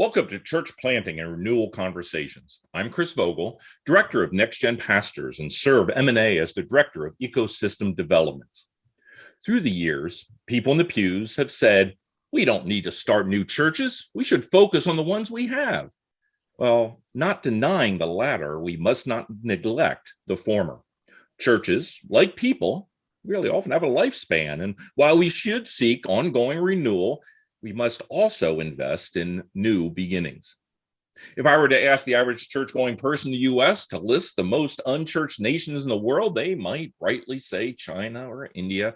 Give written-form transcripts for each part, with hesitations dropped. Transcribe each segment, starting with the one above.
Welcome to Church Planting and Renewal Conversations. I'm Chris Vogel, Director of Next Gen Pastors, and serve M&A as the Director of Ecosystem Development. Through the years, people in the pews have said, we don't need to start new churches. We should focus on the ones we have. Well, not denying the latter, we must not neglect the former. Churches, like people, really often have a lifespan, and while we should seek ongoing renewal, we must also invest in new beginnings. If I were to ask the average church-going person in the U.S. to list the most unchurched nations in the world, they might rightly say China or India,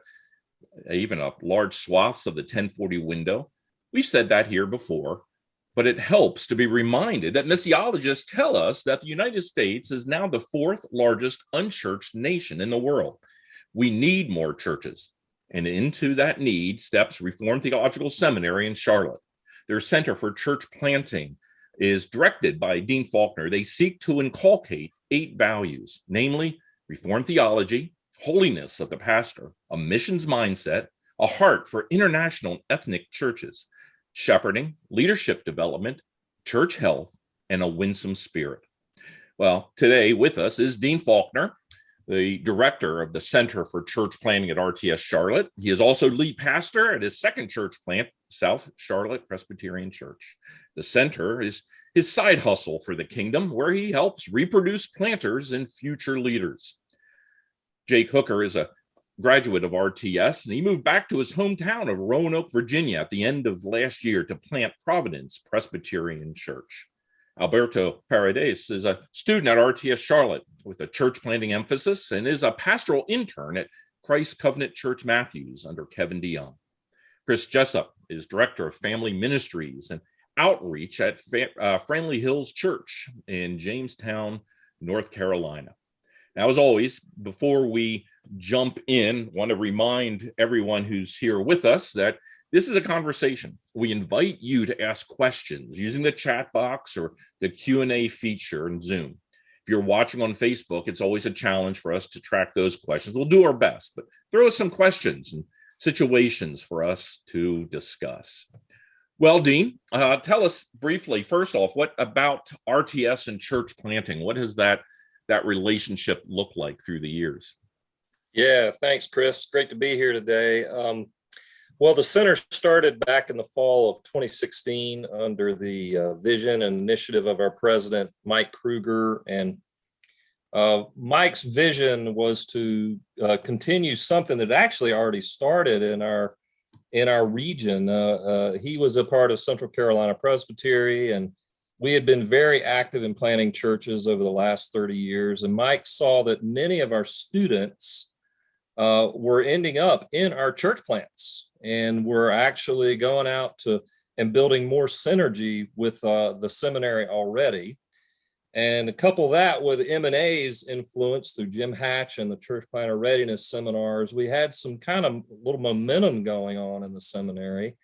even a large swaths of the 1040 window. We've said that here before, but it helps to be reminded that missiologists tell us that the United States is now the fourth largest unchurched nation in the world. We need more churches. And into that need steps Reformed Theological Seminary in Charlotte. Their Center for Church Planting is directed by Dean Faulkner. They seek to inculcate 8 values, namely Reformed theology, holiness of the pastor, a missions mindset, a heart for international and ethnic churches, shepherding, leadership development, church health, and a winsome spirit. Well, today with us is Dean Faulkner, the director of the Center for Church Planting at RTS-Charlotte. He is also lead pastor at his second church plant, South Charlotte Presbyterian Church. The center is his side hustle for the kingdom, where he helps reproduce planters and future leaders. Jake Hooker is a graduate of RTS, and he moved back to his hometown of Roanoke, Virginia at the end of last year to plant Providence Presbyterian Church. Alberto Paredes is a student at RTS-Charlotte with a church planting emphasis and is a pastoral intern at Christ Covenant Church Matthews under Kevin DeYoung. Chris Jessup is director of family ministries and outreach at Friendly Hills Church in Jamestown, North Carolina. Now, as always, before we jump in, I want to remind everyone who's here with us that this is a conversation. We invite you to ask questions using the chat box or the Q&A feature in Zoom. If you're watching on Facebook, it's always a challenge for us to track those questions. We'll do our best, but throw us some questions and situations for us to discuss. Well, Dean, tell us briefly, first off, what about RTS and church planting? What has that relationship looked like through the years? Yeah, thanks, Chris. Great to be here today. Well, the center started back in the fall of 2016 under the vision and initiative of our president, Mike Kruger. And Mike's vision was to continue something that actually already started in our region. He was a part of Central Carolina Presbytery, and we had been very active in planting churches over the last 30 years. And Mike saw that many of our students were ending up in our church plants, and we're actually going out to and building more synergy with the seminary already. And couple that with M&A's influence through Jim Hatch and the Church Planter Readiness Seminars, we had some kind of little momentum going on in the seminary.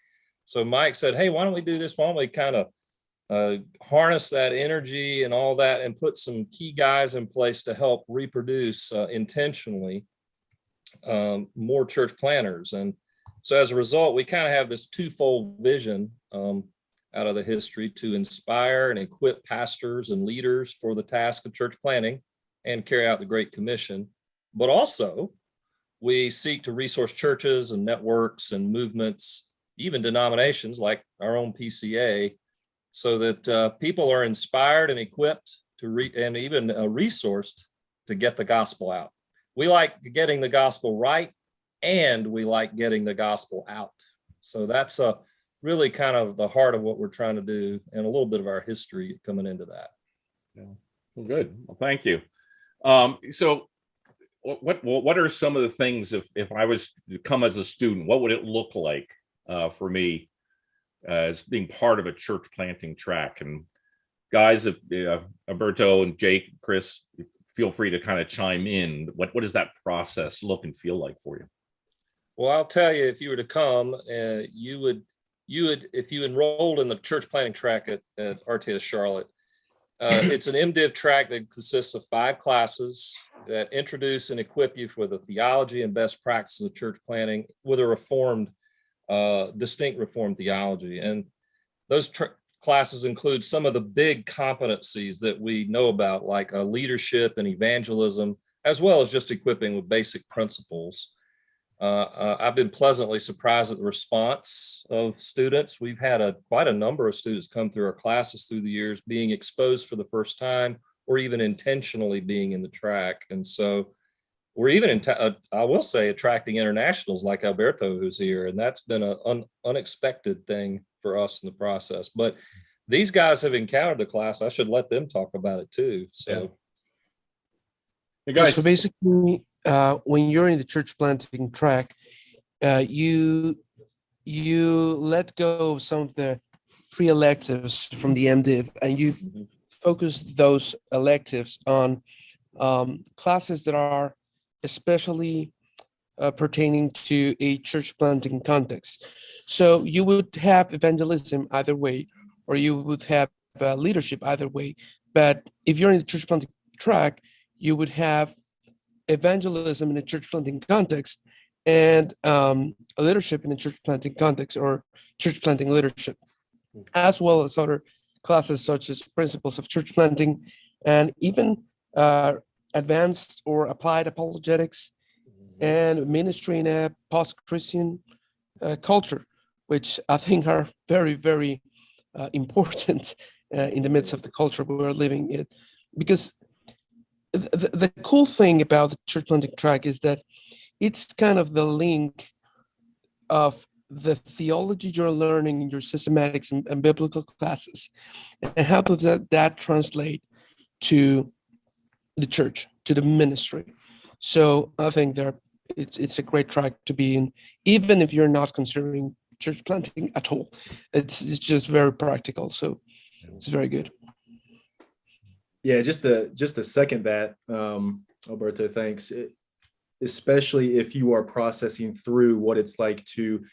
So Mike said, hey, why don't we do this? Why don't we kind of harness that energy and all that and put some key guys in place to help reproduce intentionally more church planters. And so as a result, we kind of have this twofold vision out of the history to inspire and equip pastors and leaders for the task of church planting and carry out the Great Commission. But also, we seek to resource churches and networks and movements, even denominations like our own PCA, so that people are inspired and equipped and even resourced to get the gospel out. We like getting the gospel right, and we like getting the gospel out. So that's really kind of the heart of what we're trying to do, and a little bit of our history coming into that. Yeah. Well, good. Well, thank you. So what are some of the things, if I was to come as a student, what would it look like for me as being part of a church planting track? And guys, Alberto and Jake, Chris, feel free to kind of chime in. What does that process look and feel like for you? Well, I'll tell you, if you were to come, you would, if you enrolled in the church planting track at RTS-Charlotte, it's an MDiv track that consists of 5 classes that introduce and equip you for the theology and best practices of church planting with a distinct Reformed theology. And those classes include some of the big competencies that we know about, like leadership and evangelism, as well as just equipping with basic principles. I've been pleasantly surprised at the response of students. We've had quite a number of students come through our classes through the years, being exposed for the first time, or even intentionally being in the track. And so we're even, I will say, attracting internationals like Alberto, who's here, and that's been an unexpected thing for us in the process. But these guys have encountered the class. I should let them talk about it too. So, you guys, so basically, when you're in the church planting track, you let go of some of the free electives from the MDiv, and you focus those electives on classes that are especially pertaining to a church planting context. So you would have evangelism either way, or you would have leadership either way. But if you're in the church planting track, you would have evangelism in a church planting context and leadership in a church planting context, or church planting leadership, as well as other classes such as principles of church planting, and even advanced or applied apologetics and ministry in a post-Christian culture, which I think are very, very important in the midst of the culture we're living in. Because the cool thing about the church planting track is that it's kind of the link of the theology you're learning in your systematics and biblical classes, and how does that translate to the church, to the ministry. So I think it's a great track to be in, even if you're not considering church planting at all. It's just very practical, so it's very good. Yeah, just to second that, Alberto, thanks. Especially if you are processing through what it's like to,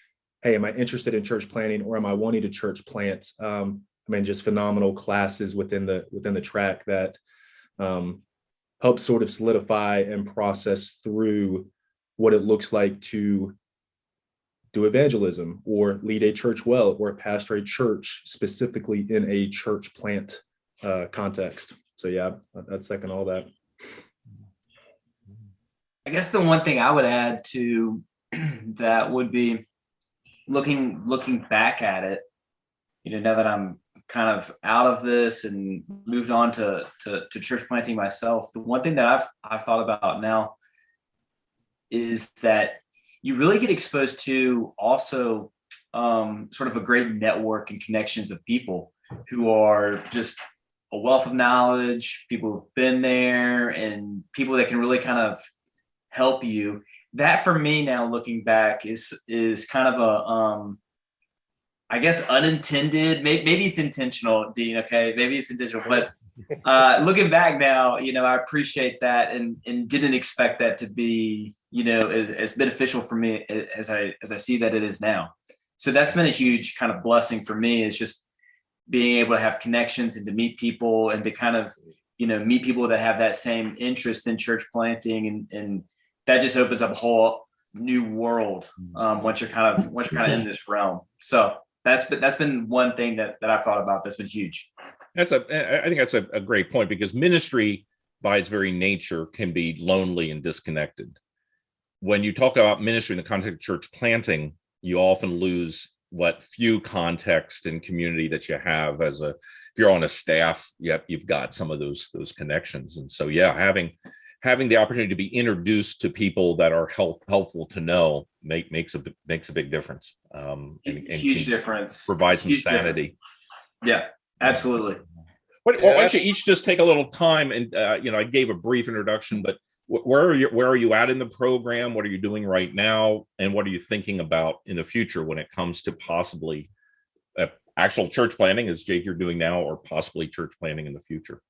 hey, am I interested in church planting, or am I wanting to church plant? I mean, just phenomenal classes within the track that help sort of solidify and process through what it looks like to do evangelism, or lead a church well, or pastor a church specifically in a church plant context. So yeah, I'd second all that. I guess the one thing I would add to that would be looking back at it, now that I'm kind of out of this and moved on to church planting myself, the one thing that I've thought about now is that you really get exposed to also sort of a great network and connections of people who are just a wealth of knowledge, people who've been there, and people that can really kind of help you. That for me now, looking back, is kind of a I guess unintended, maybe it's intentional, Dean, okay, maybe it's intentional, but looking back now, I appreciate that and didn't expect that to be, as beneficial for me as I see that it is now. So that's been a huge kind of blessing for me, is just being able to have connections and to meet people and to kind of, meet people that have that same interest in church planting, and that just opens up a whole new world once you're kind of in this realm. So that's been one thing that I've thought about that's been huge. I think that's a great point, because ministry by its very nature can be lonely and disconnected. When you talk about ministry in the context of church planting, you often lose what few context and community that you have if you're on a staff. You've got some of those connections. And so, yeah, having the opportunity to be introduced to people that are helpful to know makes a big difference. And huge difference. Provide some sanity. Yeah, absolutely. Why don't you each just take a little time and I gave a brief introduction, but where are you at in the program? What are you doing right now, and what are you thinking about in the future when it comes to possibly actual church planting, as Jake you're doing now, or possibly church planting in the future?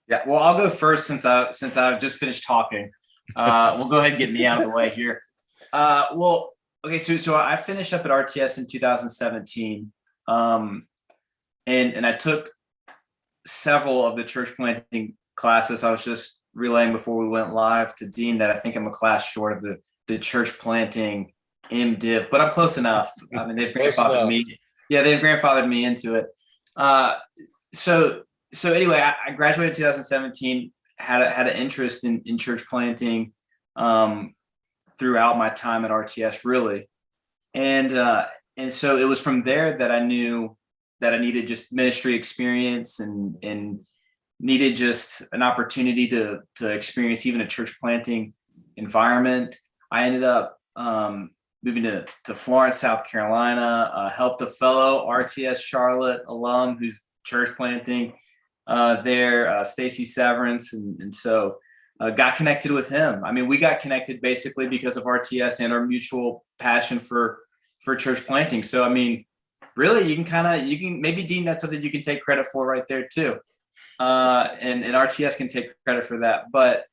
Yeah, well, I'll go first since I've just finished talking. We'll go ahead and get me out of the way here. Well, okay, so I finished up at RTS in 2017, and I took several of the church planting classes. I was just relaying before we went live to Dean that I think I'm a class short of the church planting MDiv, but I'm close enough. I mean, they've been talking to me Yeah, they've grandfathered me into it. So anyway, I graduated in 2017. Had an interest in church planting throughout my time at RTS, really, and so it was from there that I knew that I needed just ministry experience and needed just an opportunity to experience even a church planting environment. I ended up moving to Florence, South Carolina, helped a fellow RTS-Charlotte alum who's church planting there, Stacy Severance. And so got connected with him. I mean, we got connected basically because of RTS and our mutual passion for church planting. So, I mean, really, you can maybe deem that something you can take credit for right there too. And RTS can take credit for that. But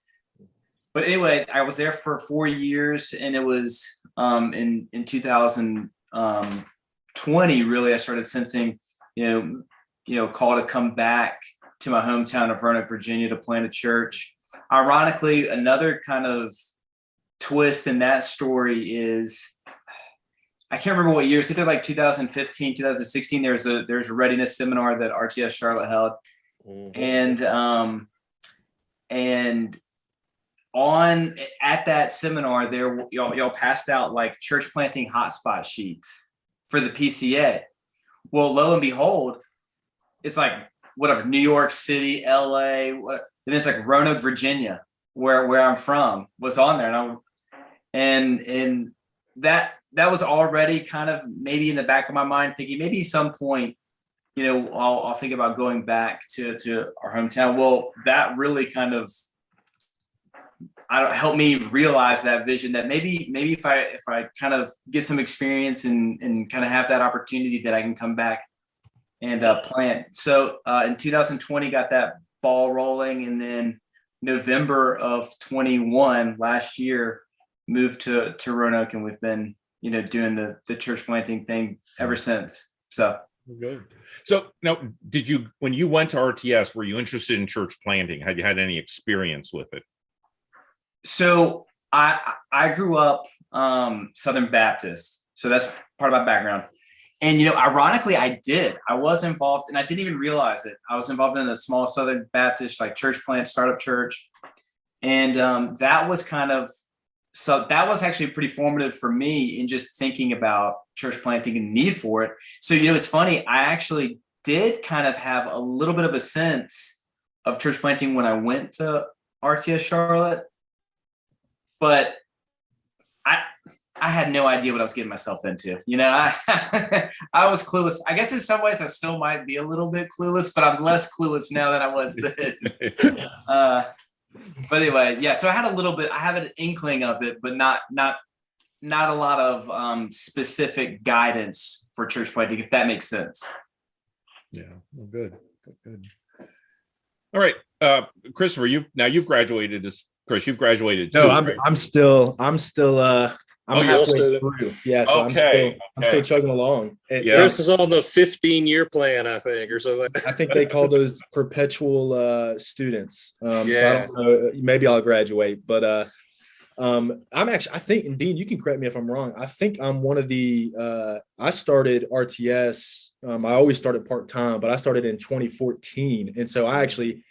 anyway, I was there for 4 years, and it was in 2020, really, I started sensing, call to come back to my hometown of Roanoke, Virginia, to plant a church. Ironically, another kind of twist in that story is, I can't remember what year, it's either like 2015, 2016, there's a readiness seminar that RTS-Charlotte held. Mm-hmm. And at that seminar there, y'all passed out like church planting hotspot sheets for the PCA. Well, lo and behold, it's like whatever, New York City, LA, and it's like Roanoke, Virginia, where I'm from, was on there. And that was already kind of maybe in the back of my mind, thinking maybe some point, I'll think about going back to our hometown. Well, that really kind of helped me realize that vision, that maybe if I kind of get some experience and kind of have that opportunity, that I can come back and plant. So in 2020, got that ball rolling, and then November of 21 last year, moved to Roanoke, and we've been doing the church planting thing ever since. So good. So now, when you went to RTS, were you interested in church planting? Had you had any experience with it? So I grew up Southern Baptist, so that's part of my background. And ironically, I was involved, and I didn't even realize it. I was involved in a small Southern Baptist like church plant, startup church, and that was actually pretty formative for me in just thinking about church planting and need for it. So it's funny, I actually did kind of have a little bit of a sense of church planting when I went to RTS-Charlotte. But I had no idea what I was getting myself into. I was clueless. I guess in some ways I still might be a little bit clueless, but I'm less clueless now than I was then. But anyway, yeah. So I had I have an inkling of it, but not a lot of specific guidance for church planting, if that makes sense. Yeah. Well, good. All right, Christopher, you've graduated as. Chris, you've graduated too. No, right? I'm still halfway through. Yeah, so okay. I'm still chugging along. Chris is on the 15-year plan, I think, or something. I think they call those perpetual students. Yeah. So I don't know, maybe I'll graduate, but I think, and Dean, you can correct me if I'm wrong. I think I'm one of the I started RTS. I always started part-time, but I started in 2014. And so I actually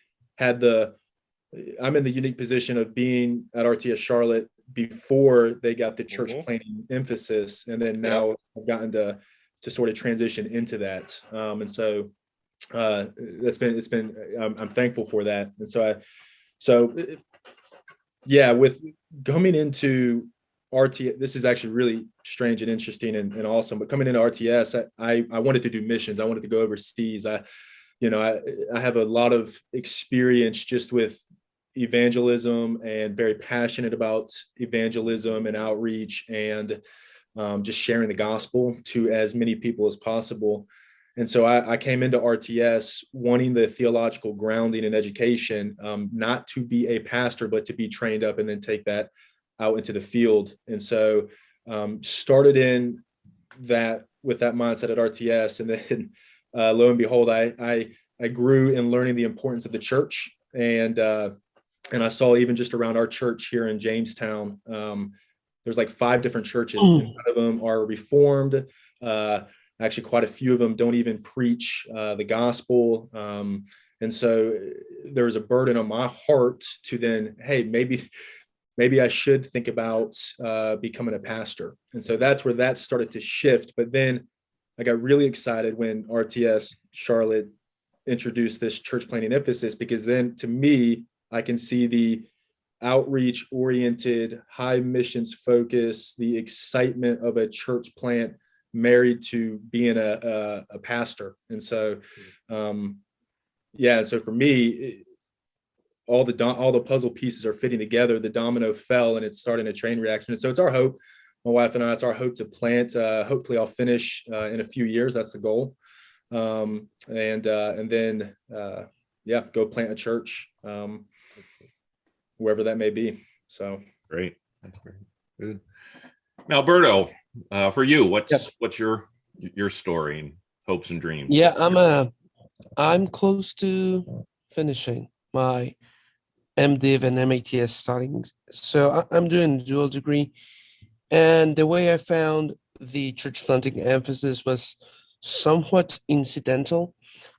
I'm in the unique position of being at RTS-Charlotte before they got the church planting emphasis. And then now I've gotten to sort of transition into that. And so it's been, I'm thankful for that. And so with coming into RTS, this is actually really strange and interesting and awesome, but coming into RTS, I wanted to do missions. I wanted to go overseas. I have a lot of experience just with evangelism, and very passionate about evangelism and outreach, and just sharing the gospel to as many people as possible. And so I came into RTS wanting the theological grounding and education, not to be a pastor, but to be trained up and then take that out into the field. And so started in that with that mindset at RTS, and then lo and behold, I grew in learning the importance of the church, and I saw even just around our church here in Jamestown, there's like 5 different churches. And none of them are Reformed. Actually, quite a few of them don't even preach the gospel. And so there was a burden on my heart to then, hey, maybe I should think about becoming a pastor. And so that's where that started to shift. But then I got really excited when RTS-Charlotte introduced this church planting emphasis, because then to me, I can see the outreach oriented, high missions focus, the excitement of a church plant married to being a pastor. And so, so for me, all the puzzle pieces are fitting together. The domino fell and it's starting a chain reaction. And so it's our hope, my wife and I, it's our hope to plant. Hopefully I'll finish in a few years. That's the goal. And then go plant a church, wherever that may be. So great. That's very good. Now, Alberto, for you, what's your story and hopes and dreams? Yeah, I'm close to finishing my MDiv and MATS studying. So I'm doing a dual degree. And the way I found the church planting emphasis was somewhat incidental.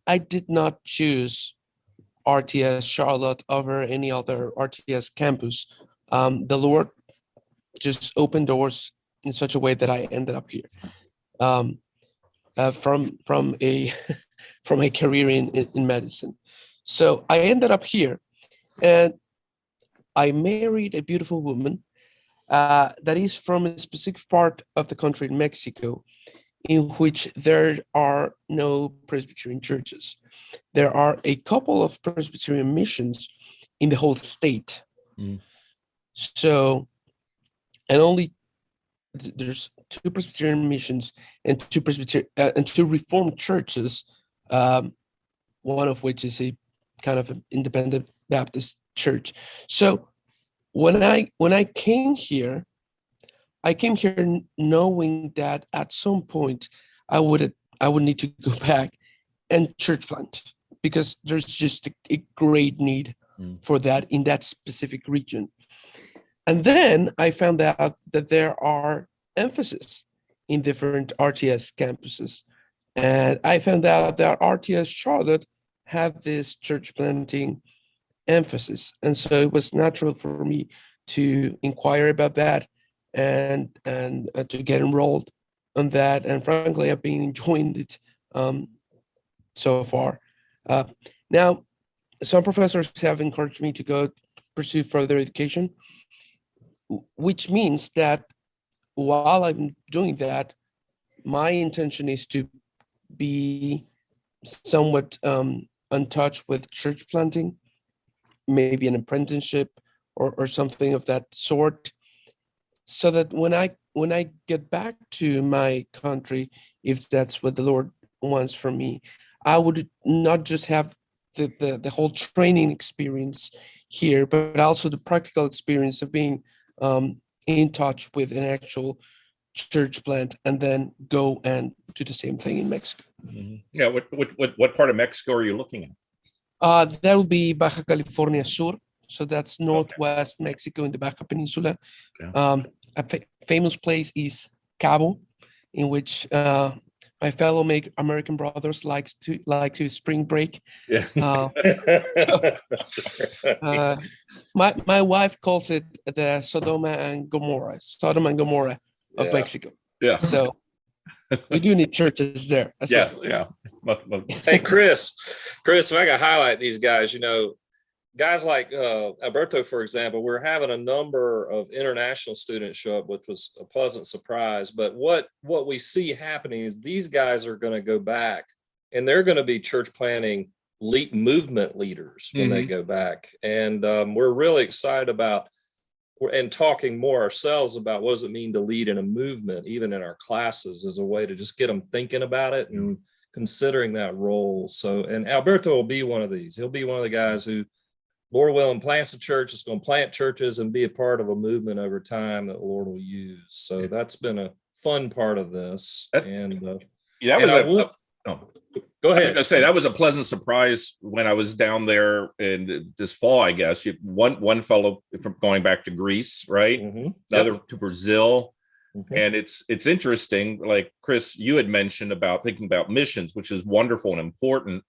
I did not choose RTS-Charlotte over any other RTS campus. The Lord just opened doors in such a way that I ended up here. From a from a career in medicine. So I ended up here, and I married a beautiful woman that is from a specific part of the country in Mexico, in which there are no Presbyterian churches. There are a couple of Presbyterian missions in the whole state. So, and only there's 2 Presbyterian missions and 2 Reformed churches, one of which is a kind of an independent Baptist church. So when I came here knowing that at some point I would need to go back and church plant, because there's just a great need for that in that specific region. And then I found out that there are emphasis in different RTS campuses. And I found out that RTS-Charlotte had this church planting emphasis. And so it was natural for me to inquire about that and to get enrolled on that. And frankly, I've been enjoying it so far. Now, some professors have encouraged me to go pursue further education, which means that while I'm doing that, my intention is to be somewhat untouched with church planting, maybe an apprenticeship or something of that sort, so that when I get back to my country, if that's what the Lord wants from me, I would not just have the whole training experience here, but also the practical experience of being in touch with an actual church plant, and then go and do the same thing in Mexico. Yeah, what part of Mexico are you looking at? That would be Baja California Sur, so that's northwest Mexico in the Baja Peninsula. Yeah. A famous place is Cabo, in which my fellow American brothers like to spring break. Yeah. My wife calls it the Sodom and Gomorrah of Mexico. Yeah. So we do need churches there. Yeah. Hey, Chris, if I could highlight these guys, guys like Alberto, for example, we're having a number of international students show up, which was a pleasant surprise. But what we see happening is these guys are going to go back, and they're going to be church planting movement leaders when they go back. And we're really excited about and talking more ourselves about what does it mean to lead in a movement, even in our classes, as a way to just get them thinking about it and considering that role. So, and Alberto will be one of these. He'll be one of the guys who, Lord willing, plants a church. It's going to plant churches and be a part of a movement over time that the Lord will use. So that's been a fun part of this. Go ahead. I was going to say that was a pleasant surprise when I was down there in this fall. I guess one fellow from going back to Greece, right? The other to Brazil. And it's interesting, like Chris, you had mentioned about thinking about missions, which is wonderful and important.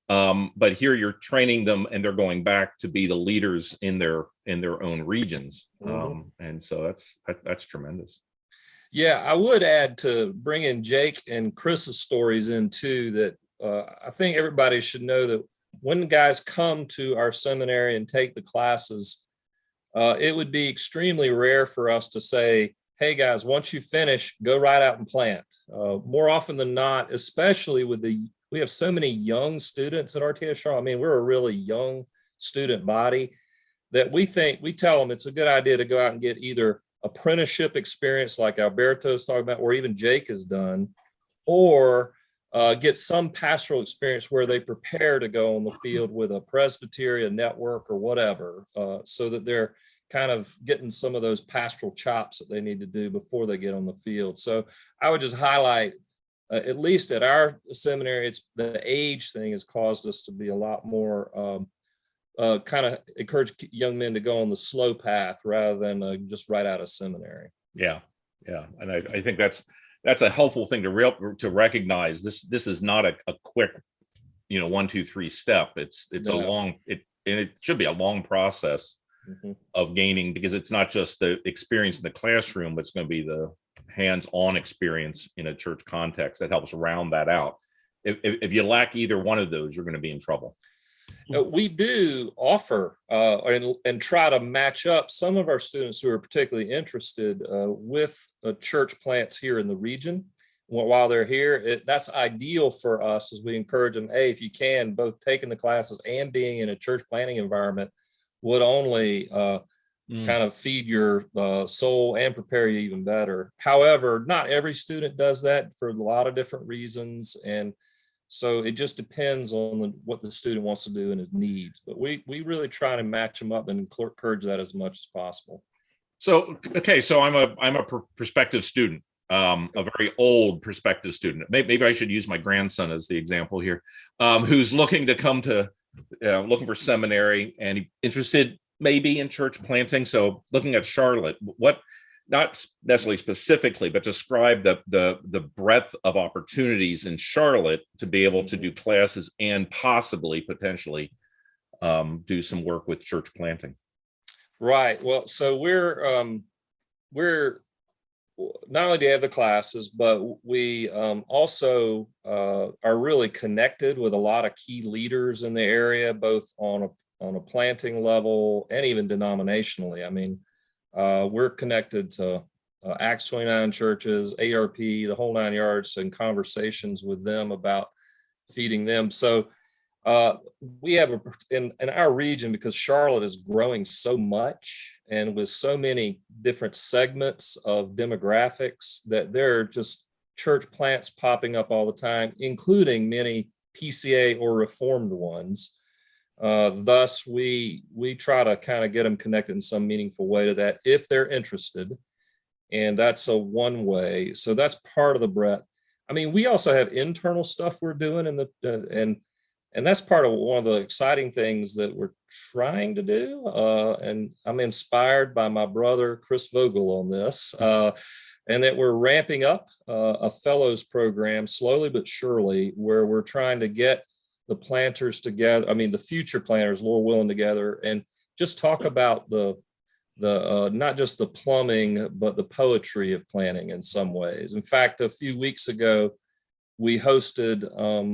But here you're training them and they're going back to be the leaders in their own regions. And so that's tremendous. Yeah, I would add to bring in Jake and Chris's stories in too, that I think everybody should know that when guys come to our seminary and take the classes, it would be extremely rare for us to say, hey guys, once you finish, go right out and plant. More often than not, especially we have so many young students at RTS-Charlotte. I mean, we're a really young student body that we tell them it's a good idea to go out and get either apprenticeship experience like Alberto's talking about, or even Jake has done, or get some pastoral experience where they prepare to go on the field with a Presbyterian network or whatever, so that they're kind of getting some of those pastoral chops that they need to do before they get on the field. So I would just highlight, at least at our seminary, it's the age thing has caused us to be a lot more kind of encourage young men to go on the slow path rather than just right out of seminary. Yeah. And I think that's a helpful thing to recognize. This is not a quick, 1, 2, 3 step. It's a long, and it should be a long process of gaining, because it's not just the experience in the classroom, but it's going to be the hands-on experience in a church context that helps round that out. If you lack either one of those, you're going to be in trouble. We do offer and try to match up some of our students who are particularly interested with church plants here in the region. While they're here, that's ideal for us, as we encourage them, hey, if you can, both taking the classes and being in a church planting environment would only kind of feed your soul and prepare you even better. However, not every student does that for a lot of different reasons. And so it just depends on what the student wants to do and his needs. But we really try to match them up and encourage that as much as possible. So, okay, so I'm a prospective student, a very old prospective student. Maybe I should use my grandson as the example here, who's looking to come to, looking for seminary and interested maybe in church planting. So looking at Charlotte, what, not necessarily specifically, but describe the breadth of opportunities in Charlotte to be able to do classes and possibly potentially do some work with church planting. Right. Well, so we're not only do we have the classes, but we also are really connected with a lot of key leaders in the area, both on a planting level and even denominationally. I mean, we're connected to Acts 29 churches, ARP, the whole 9 yards, and conversations with them about feeding them. So we have in our region, because Charlotte is growing so much and with so many different segments of demographics, that there are just church plants popping up all the time, including many PCA or Reformed ones. Thus, we try to kind of get them connected in some meaningful way to that if they're interested. And that's a one way. So that's part of the breadth. I mean, we also have internal stuff we're doing and that's part of one of the exciting things that we're trying to do. And I'm inspired by my brother, Chris Vogel, on this, and that we're ramping up a fellows program slowly but surely, where we're trying to get the planters together. I mean, the future planters, Lord willing, together, and just talk about the not just the plumbing, but the poetry of planting in some ways. In fact, a few weeks ago, we hosted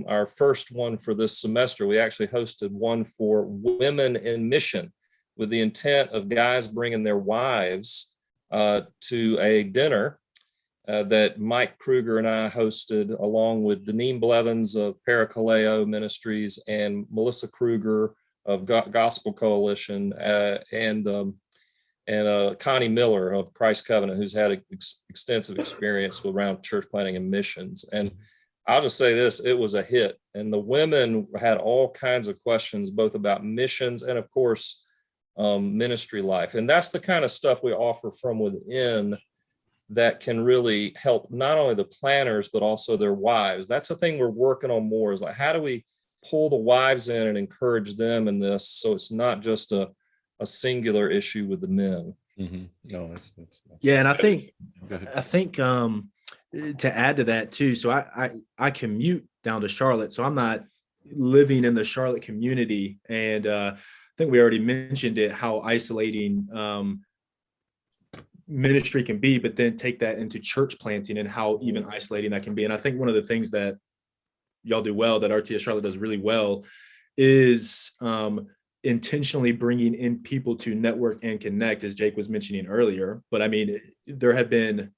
our first one for this semester. We actually hosted one for women in mission, with the intent of guys bringing their wives to a dinner that Mike Kruger and I hosted, along with Deneen Blevins of Parakaleo Ministries and Melissa Kruger of Gospel Coalition, and Connie Miller of Christ Covenant, who's had extensive experience around church planting and missions. And I'll just say this, it was a hit. And the women had all kinds of questions, both about missions and, of course, ministry life. And that's the kind of stuff we offer from within that can really help not only the planners, but also their wives. That's the thing we're working on more, is like, how do we pull the wives in and encourage them in this, so it's not just a singular issue with the men. No, Yeah, and I think go ahead. to add to that too. So I commute down to Charlotte, so I'm not living in the Charlotte community, and I think we already mentioned it, how isolating ministry can be, but then take that into church planting and how even isolating that can be. And I think one of the things that y'all do well, that RTS-Charlotte does really well, is intentionally bringing in people to network and connect, as Jake was mentioning earlier. But I mean, there have been,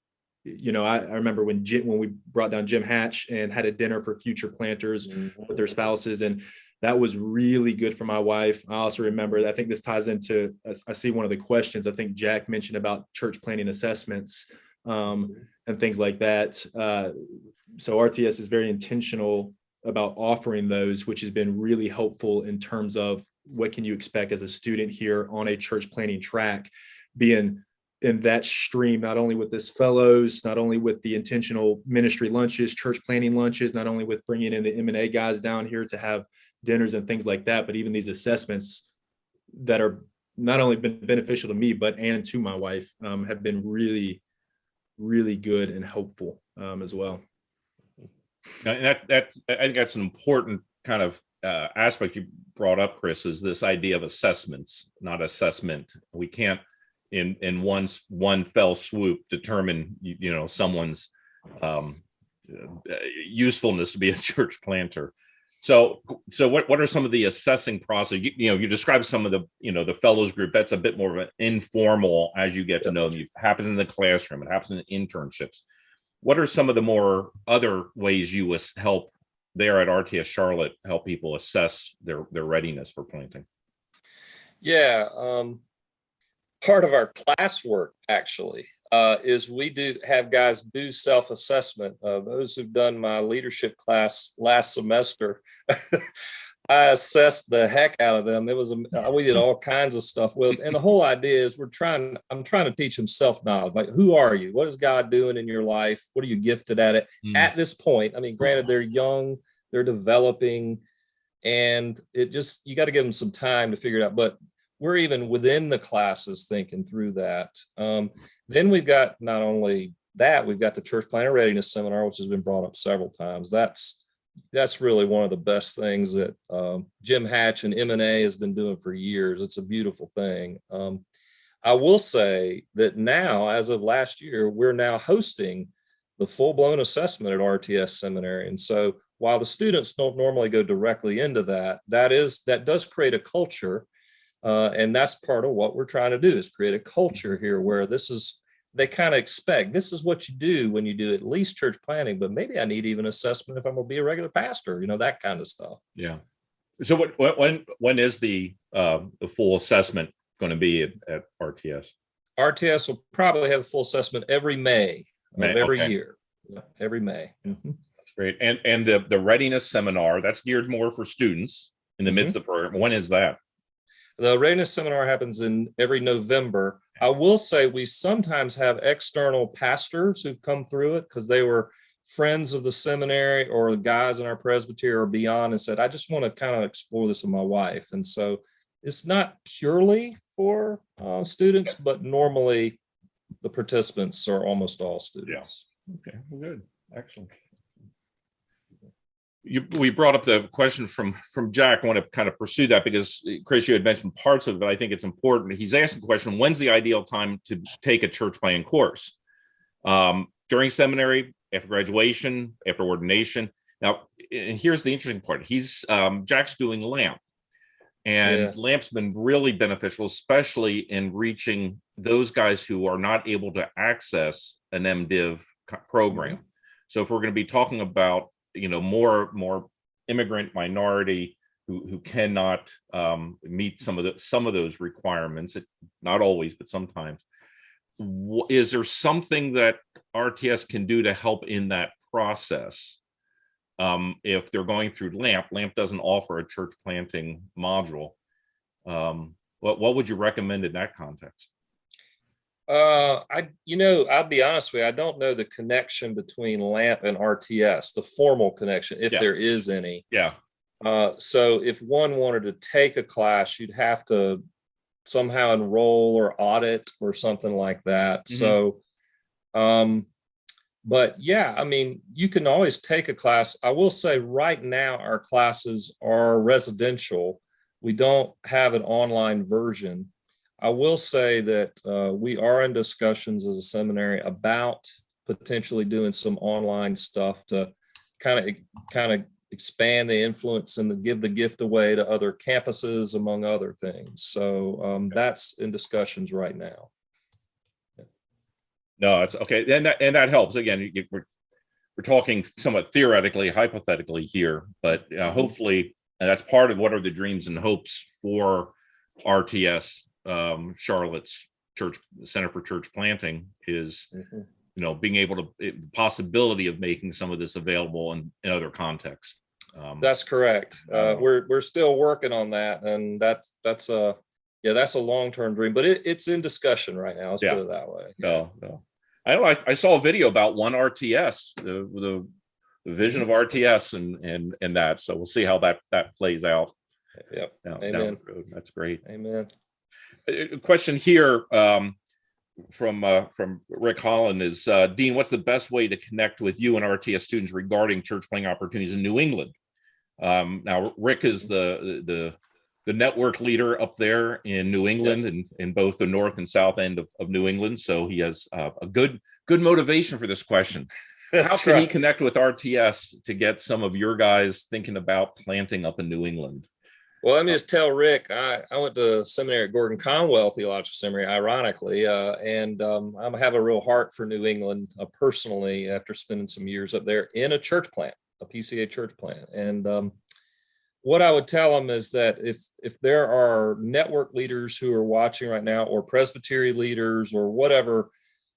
I remember when we brought down Jim Hatch and had a dinner for future planters with their spouses, and that was really good for my wife. I also remember, I think this ties into, I see one of the questions, I think Jack mentioned about church planning assessments and things like that. So RTS is very intentional about offering those, which has been really helpful in terms of what can you expect as a student here on a church planning track, being in that stream, not only with this fellows, not only with the intentional ministry lunches, church planning lunches, not only with bringing in the M&A guys down here to have dinners and things like that, but even these assessments that are not only been beneficial to me, and to my wife, have been really, really good and helpful as well. And I think that's an important kind of aspect you brought up, Chris, is this idea of assessments, not assessment. We can't in one fell swoop determine someone's usefulness to be a church planter. So what are some of the assessing process? You described some of the the fellows group. That's a bit more of an informal, as you get to know them. It happens in the classroom. It happens in internships. What are some of the more other ways you help there at RTS-Charlotte help people assess their readiness for planting? Yeah, part of our classwork actually is we do have guys do self-assessment. Those who've done my leadership class last semester, I assessed the heck out of them. We did all kinds of stuff with, and the whole idea is I'm trying to teach them self-knowledge. Like, who are you? What is God doing in your life? What are you gifted at it at this point? I mean, granted, they're young, they're developing, and you got to give them some time to figure it out. But we're even within the classes thinking through that. Then we've got not only that, we've got the Church Planter Readiness Seminar, which has been brought up several times. That's really one of the best things that Jim Hatch and M&A has been doing for years. It's a beautiful thing. I will say that now, as of last year, we're now hosting the full-blown assessment at RTS Seminary. And so while the students don't normally go directly into that does create a culture. And that's part of what we're trying to do, is create a culture here where they kind of expect this is what you do when you do at least church planting, but maybe I need even assessment if I'm going to be a regular pastor, that kind of stuff. Yeah. So when is the full assessment going to be at RTS? RTS will probably have a full assessment every May of every year. Yeah, every May. Mm-hmm. That's great. And the readiness seminar, that's geared more for students in the midst of the program. When is that? The readiness seminar happens in every November. I will say we sometimes have external pastors who come through it because they were friends of the seminary or the guys in our presbytery or beyond and said, I just want to kind of explore this with my wife. And so it's not purely for students, but normally the participants are almost all students. Yeah. Okay, well, good. Excellent. We brought up the question from Jack. I want to kind of pursue that because, Chris, you had mentioned parts of it, but I think it's important. He's asking the question, when's the ideal time to take a church planting course? During seminary, after graduation, after ordination. Now, and here's the interesting part. Jack's doing LAMP. And LAMP's been really beneficial, especially in reaching those guys who are not able to access an MDiv program. So if we're going to be talking about more immigrant minority who cannot meet some of those requirements, not always, but sometimes, is there something that RTS can do to help in that process? If they're going through LAMP doesn't offer a church planting module. What would you recommend in that context? I'll be honest with you, I don't know the connection between LAMP and RTS, the formal connection, if there is any. Yeah. So if one wanted to take a class, you'd have to somehow enroll or audit or something like that. So, but yeah, I mean, you can always take a class. I will say right now, our classes are residential. We don't have an online version. I will say that we are in discussions as a seminary about potentially doing some online stuff to kind of expand the influence and give the gift away to other campuses, among other things. So that's in discussions right now. No, it's okay, and that helps. Again, we're talking somewhat theoretically, hypothetically here, but hopefully, and that's part of what are the dreams and hopes for RTS Charlotte's Church Center for Church Planting is, being able to the possibility of making some of this available in other contexts. That's correct. We're still working on that, and that's a long-term dream, but it's in discussion right now. Let's put it that way. No. I know. I saw a video about one RTS, the vision of RTS, and that. So we'll see how that plays out. Yep. Down Amen. the road. That's great. Amen. A question here from Rick Holland is, Dean, what's the best way to connect with you and RTS students regarding church planting opportunities in New England? Now, Rick is the network leader up there in New England and in both the north and south end of New England. So he has a good motivation for this question. How can he connect with RTS to get some of your guys thinking about planting up in New England? Well, let me just tell Rick, I went to seminary at Gordon Conwell Theological Seminary, ironically, and I have a real heart for New England personally after spending some years up there in a church plant, a PCA church plant. And what I would tell them is that if there are network leaders who are watching right now, or presbytery leaders, or whatever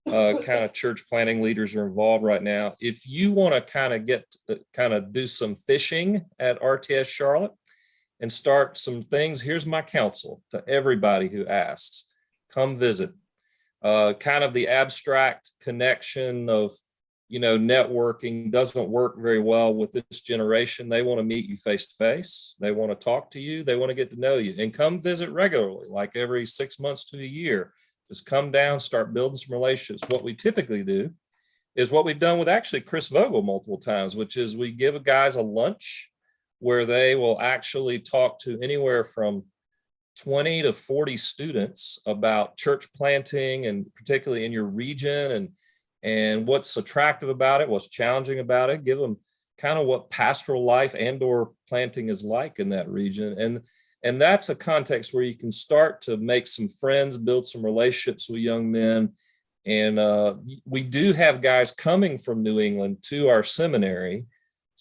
kind of church planting leaders are involved right now, if you want to kind of do some fishing at RTS-Charlotte and start some things, here's my counsel to everybody who asks: come visit. Kind of the abstract connection of networking doesn't work very well with this generation. They want to meet you face to face. They want to talk to you. They want to get to know you, and come visit regularly, like every 6 months to a year. Just come down, start building some relationships. What we typically do is what we've done with actually Chris Vogel multiple times, which is we give guys a lunch where they will actually talk to anywhere from 20 to 40 students about church planting, and particularly in your region, and what's attractive about it, what's challenging about it, give them kind of what pastoral life and/or planting is like in that region. And that's a context where you can start to make some friends, build some relationships with young men. And we do have guys coming from New England to our seminary.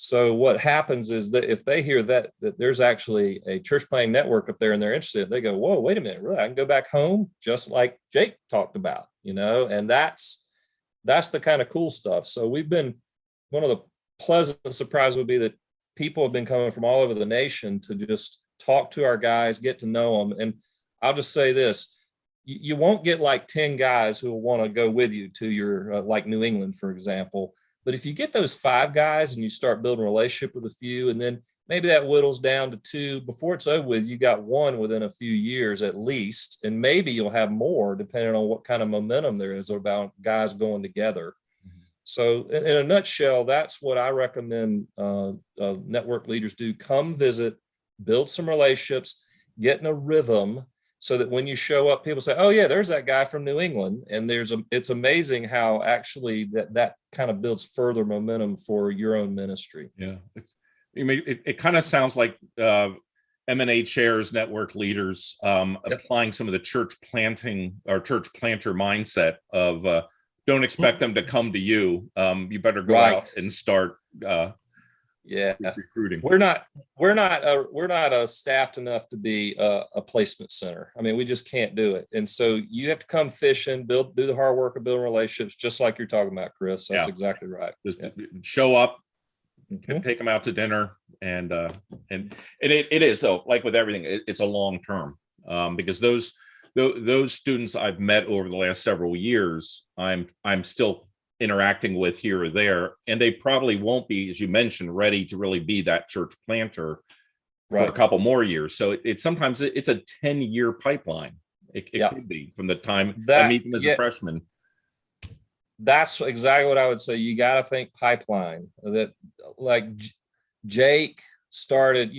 So what happens is that if they hear that there's actually a church planting network up there and they're interested, they go, whoa, wait a minute, really? I can go back home just like Jake talked about, and that's the kind of cool stuff. So we've been, one of the pleasant surprises would be that people have been coming from all over the nation to just talk to our guys, get to know them. And I'll just say this, you won't get like 10 guys who will want to go with you to your, like New England, for example. But if you get those 5 guys and you start building a relationship with a few, and then maybe that whittles down to 2, before it's over with, you got 1 within a few years at least. And maybe you'll have more depending on what kind of momentum there is about guys going together. So in a nutshell, that's what I recommend network leaders do. Come visit, build some relationships, get in a rhythm, so that when you show up, people say, oh yeah, there's that guy from New England. And it's amazing how actually that kind of builds further momentum for your own ministry. Yeah. It kind of sounds like M&A chairs, network leaders, applying some of the church planting or church planter mindset of don't expect them to come to you. You better go out and start recruiting. We're not staffed enough to be a placement center. I mean, we just can't do it. And so you have to come fishing, do the hard work of building relationships, just like you're talking about, Chris. That's exactly right. Just show up, take them out to dinner, and it is, though, like with everything, it's a long term, because those students I've met over the last several years, I'm still interacting with here or there, and they probably won't be, as you mentioned, ready to really be that church planter for a couple more years. So sometimes it's a 10-year pipeline, It Yeah. could be from the time I That- meet them as yeah. a freshman. That's exactly what I would say. You got to think pipeline. That like Jake started,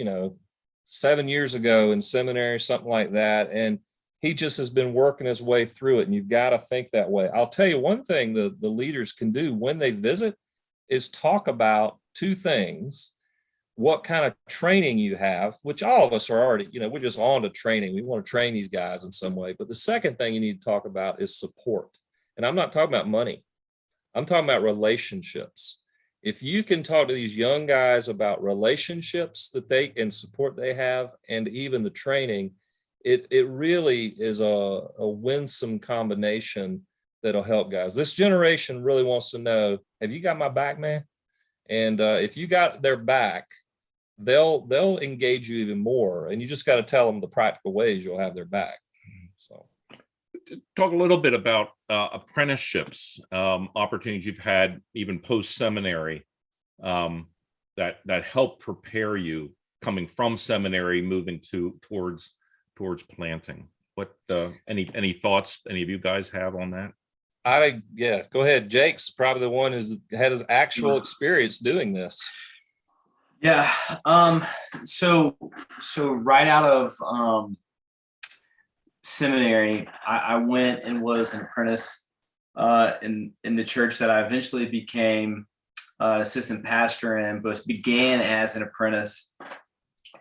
7 years ago in seminary, something like that, and he just has been working his way through it. And you've got to think that way. I'll tell you one thing: the leaders can do when they visit is talk about two things: what kind of training you have, which all of us are already, we're just on to training. We want to train these guys in some way. But the second thing you need to talk about is support. And I'm not talking about money. I'm talking about relationships. If you can talk to these young guys about relationships that they and support they have, and even the training, it really is a winsome combination that'll help guys. This generation really wants to know, have you got my back, man? And if you got their back, they'll engage you even more. And you just got to tell them the practical ways you'll have their back. So. Talk a little bit about apprenticeships, opportunities you've had even post-seminary that help prepare you coming from seminary, moving towards planting. What any thoughts any of you guys have on that? Go ahead. Jake's probably the one who's had his actual experience doing this. Yeah. So right out of seminary, I went and was an apprentice in the church that I eventually became assistant pastor in, but began as an apprentice.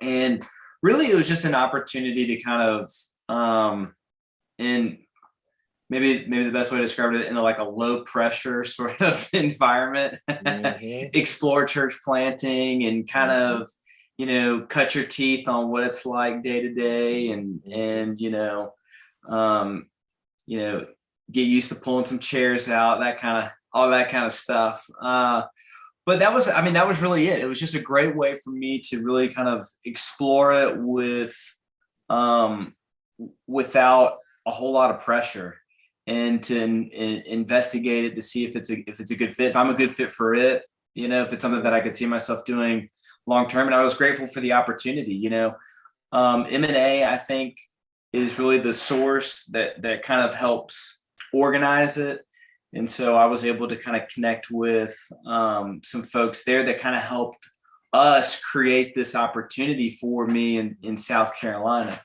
And really it was just an opportunity to kind of in maybe the best way to describe it, in like a low pressure sort of environment, explore church planting and kind of, cut your teeth on what it's like day to day, and get used to pulling some chairs out, all that kind of stuff. But that was really it. It was just a great way for me to really kind of explore it without a whole lot of pressure, and to investigate it to see if it's a good fit, if I'm a good fit for it, if it's something that I could see myself doing long term. And I was grateful for the opportunity. M&A, I think, is really the source that kind of helps organize it. And so I was able to kind of connect with some folks there that kind of helped us create this opportunity for me in South Carolina.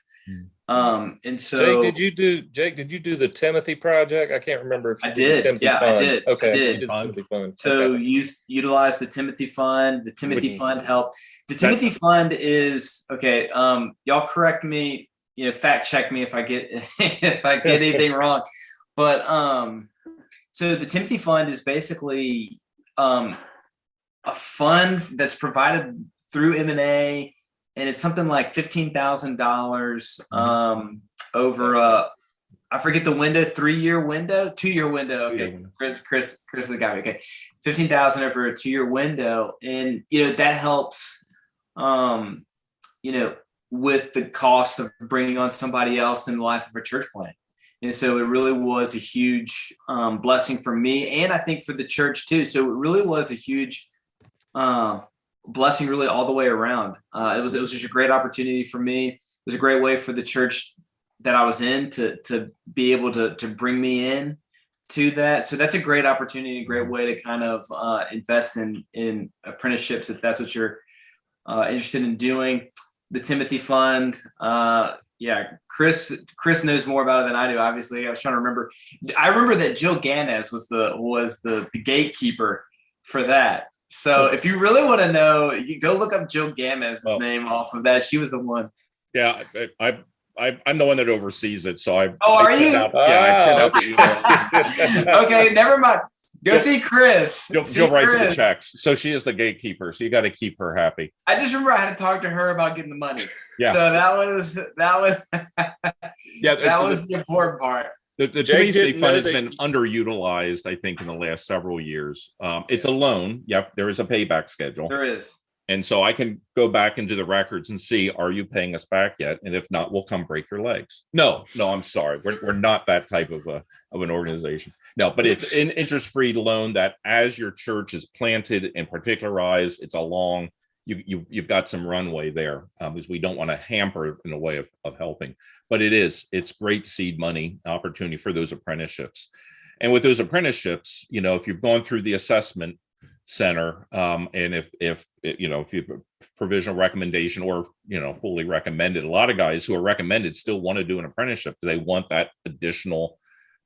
And so Jake, did you do the Timothy project? I can't remember if you I did. Timothy Yeah, Fund. I did. Okay, I did. you did the Timothy Fund. So okay. Utilize the Timothy Fund. The Timothy Fund helped. The Timothy Fund is okay. Y'all correct me, fact check me if I get anything wrong. But so the Timothy Fund is basically a fund that's provided through M&A, and it's something like $15,000 over I forget the window, 3-year window, 2-year window. Okay. Chris is the guy. Okay. 15,000 over a 2-year window. And, that helps, with the cost of bringing on somebody else in the life of a church plant. And so it really was a huge blessing for me, and I think for the church too. So it really was a huge blessing, really all the way around. It was just a great opportunity for me. It was a great way for the church that I was in to be able to bring me in to that. So that's a great opportunity, a great way to kind of invest in apprenticeships, if that's what you're interested in doing. The Timothy Fund, Chris knows more about it than I do. Obviously, I was trying to remember. I remember that Jill Ganes was the gatekeeper for that. So if you really want to know, you go look up Jill Ganes' name off of that. She was the one. Yeah, I'm the one that oversees it. So are you? I sent out the email. Okay, never mind. Go see Chris. She'll write the checks. So she is the gatekeeper. So you got to keep her happy. I just remember I had to talk to her about getting the money. Yeah. So that was the important part. The Timothy Fund has been underutilized, I think, in the last several years. It's a loan. Yep, there is a payback schedule. There is. And so I can go back into the records and see, are you paying us back yet? And if not, we'll come break your legs. No, I'm sorry. We're not that type of an organization. No, but it's an interest-free loan that as your church is planted and particularized, it's a long you've got some runway there, because we don't want to hamper in a way of helping. But it's great seed money opportunity for those apprenticeships. And with those apprenticeships, if you've gone through the assessment center, and if you have a provisional recommendation or fully recommended, a lot of guys who are recommended still want to do an apprenticeship because they want that additional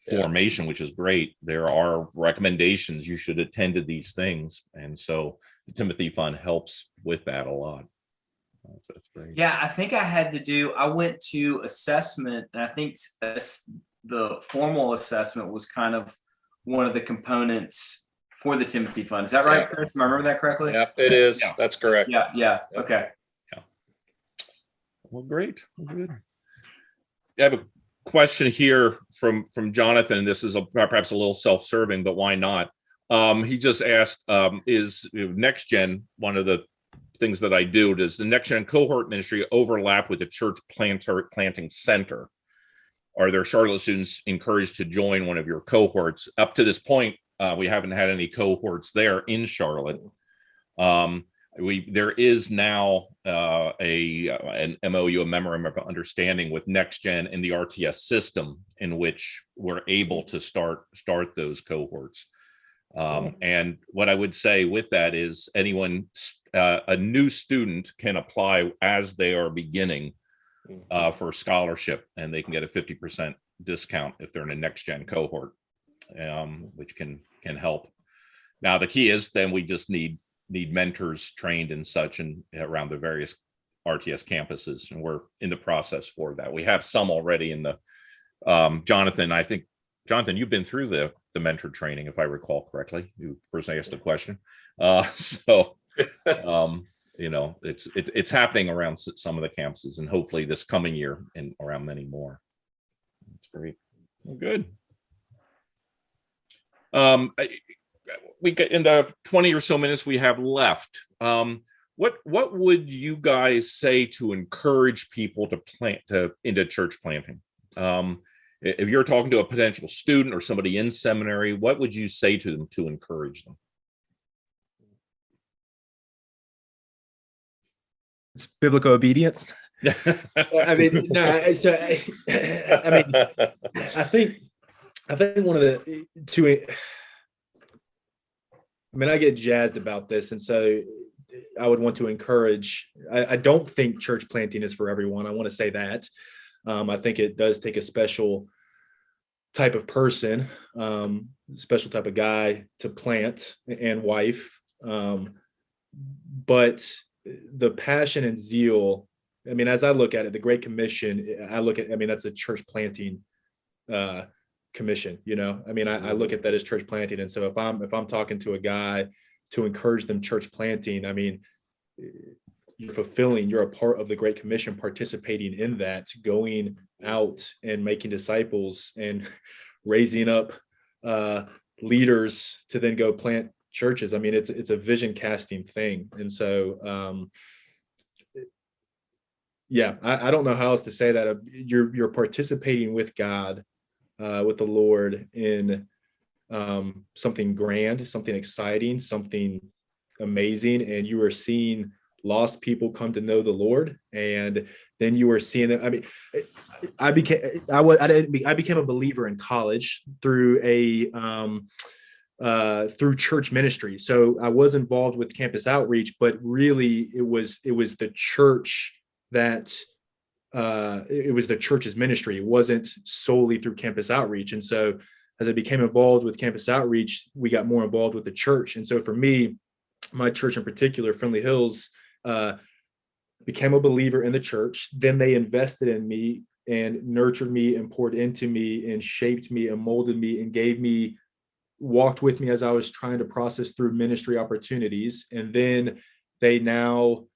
formation, which is great. There are recommendations, you should attend to these things, and so the Timothy Fund helps with that a lot. That's great. Yeah, I went to assessment, and I think the formal assessment was kind of one of the components for the Timothy Fund. Is that right, Chris? Am I remember that correctly? Yeah, it is. Yeah. That's correct. Yeah. Okay. Yeah. Well, great. Well, good. I have a question here from Jonathan. This is perhaps a little self-serving, but why not? He just asked, is Next Gen one of the things that I do? Does the Next Gen cohort ministry overlap with the church planting center? Are there Charlotte students encouraged to join one of your cohorts? Up to this point, we haven't had any cohorts there in Charlotte. There is now an MOU, a memorandum of understanding with Next Gen and the RTS system, in which we're able to start those cohorts. And what I would say with that is anyone, a new student can apply as they are beginning for scholarship, and they can get a 50% discount if they're in a Next Gen cohort, which can help. Now, the key is then we just need mentors trained and such and around the various RTS campuses, and we're in the process for that. We have some already in the Jonathan, you've been through the mentor training, if I recall correctly. You personally asked the question. It's happening around some of the campuses, and hopefully this coming year and around many more. That's great. Well, good. We get in the 20 or so minutes we have left. What would you guys say to encourage people to into church planting? If you're talking to a potential student or somebody in seminary, what would you say to them to encourage them? It's biblical obedience. I mean, no. I think one of the two. I get jazzed about this, and so I would want to encourage. I don't think church planting is for everyone. I want to say that. I think it does take a special type of person, special type of guy to plant and wife. But the passion and zeal, as I look at it, the Great Commission, that's a church planting commission. I look at that as church planting. And so if I'm talking to a guy to encourage them church planting, you're a part of the Great Commission, participating in that, going out and making disciples and raising up leaders to then go plant churches. It's a vision casting thing. And so I don't know how else to say that. You're participating with God, with the Lord, in something grand, something exciting, something amazing, and you are seeing lost people come to know the Lord, and then you are seeing them. I became a believer in college through through church ministry. So I was involved with campus outreach, but really it was the church that it was the church's ministry. It wasn't solely through campus outreach. And so as I became involved with campus outreach, we got more involved with the church. And so for me, my church in particular, Friendly Hills, became a believer in the church. Then they invested in me and nurtured me and poured into me and shaped me and molded me and walked with me as I was trying to process through ministry opportunities. And then they now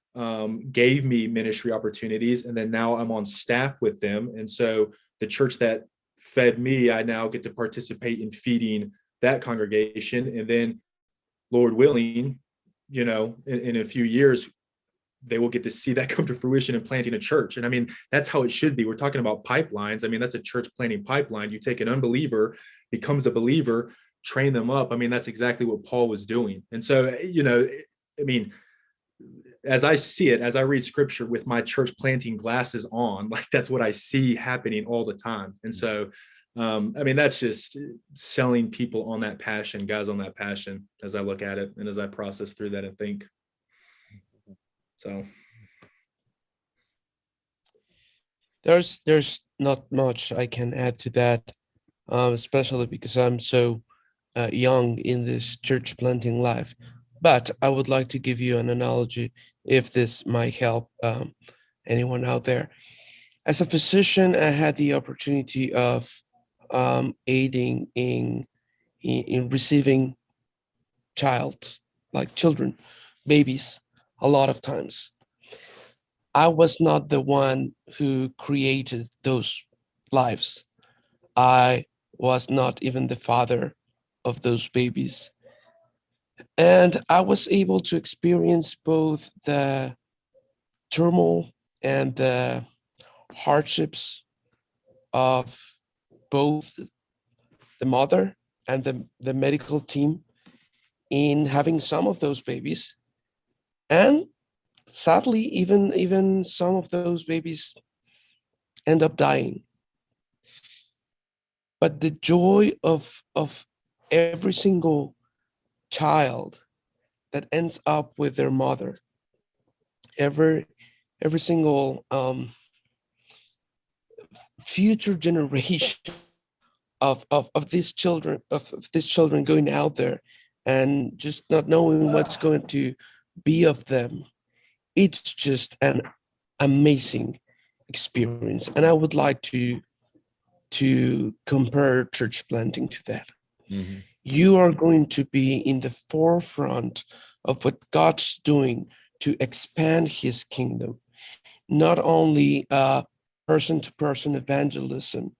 gave me ministry opportunities, and then now I'm on staff with them. And so the church that fed me, I now get to participate in feeding that congregation. And then, Lord willing, in a few years, they will get to see that come to fruition in planting a church. And that's how it should be. We're talking about pipelines. That's a church planting pipeline. You take an unbeliever, becomes a believer, train them up. That's exactly what Paul was doing. And so, as I see it, as I read scripture with my church planting glasses on, like that's what I see happening all the time. And so, I mean, that's just selling people on that passion, guys on that passion, as I look at it and as I process through that and think. So There's not much I can add to that, especially because I'm so young in this church planting life. But I would like to give you an analogy if this might help anyone out there. As a physician, I had the opportunity of aiding in receiving children, babies, a lot of times. I was not the one who created those lives. I was not even the father of those babies. And I was able to experience both the turmoil and the hardships of both the mother and the medical team in having some of those babies. And sadly, even some of those babies end up dying. But the joy of every single child that ends up with their mother, every single future generation of these children going out there and just not knowing what's going to be of them, it's just an amazing experience. And I would like to compare church planting to that. Mm-hmm. You are going to be in the forefront of what God's doing to expand his kingdom, not only person-to-person evangelism,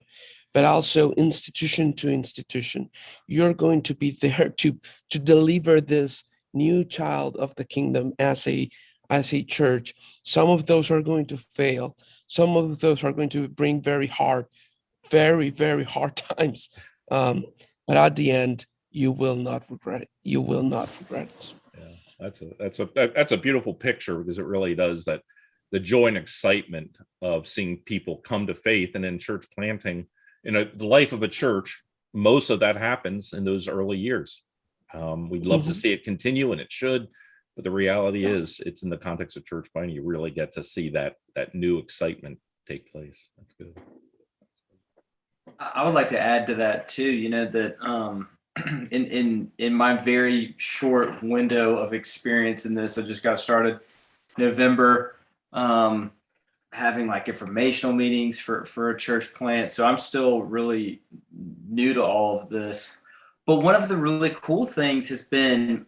but also institution to institution. You're going to be there to deliver this new child of the kingdom as a church. Some of those are going to fail. Some of those are going to bring very, very hard times. But at the end, you will not regret it. You will not regret it. Yeah, that's a beautiful picture, because it really does that. The joy and excitement of seeing people come to faith, and in church planting, the life of a church, most of that happens in those early years. We'd love to see it continue, and it should, but the reality is, it's in the context of church planting, you really get to see that new excitement take place. That's good. I would like to add to that too, that in my very short window of experience in this, I just got started November, having like informational meetings for a church plant. So I'm still really new to all of this. But one of the really cool things has been